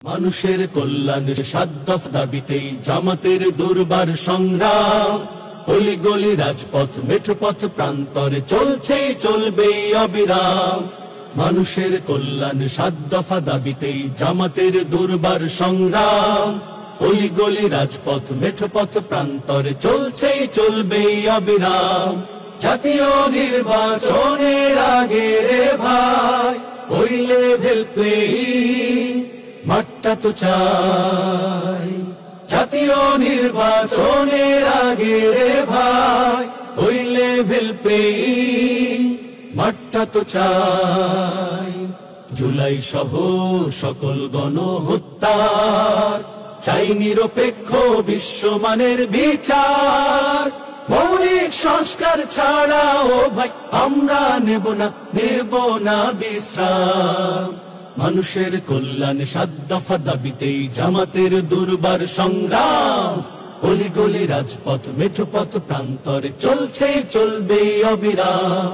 মানুষের কল্যাণের ৭ দফা দাবিতেই জামাতের দুর্বার সংগ্রাম। অলিগলি রাজপথ মেঠোপথ প্রান্তরে চলছেই চলবেই অবিরাম। মানুষের কল্যাণের ৭ দফা দাবিতেই জামাতের দুর্বার সংগ্রাম। অলিগলি রাজপথ মেঠোপথ প্রান্তরে চলছেই চলবেই অবিরাম। জাতীয় নির্বাচনের আগে রে ভাই ওই লেভেল প্লেয়িং মাঠটা তো চাই। জাতীয় নির্বাচনের আগে রে ভাই ওই লেভেল প্লেয়িং মাঠটা তো চাই। জুলাই সহ সকল গণহত্যার চাই নিরপেক্ষ বিশ্বমানের বিচার। মৌলিক সংস্কার ছাড়া ও ভাই আমরা নেব না বিশ্রাম। মানুষের কল্যাণে ৭ দফা দাবিতেই জামাতের দুর্বার সংগ্রাম। অলিগলি রাজপথ মেঠোপথ প্রান্তরে চলছে চলবে অবিরাম।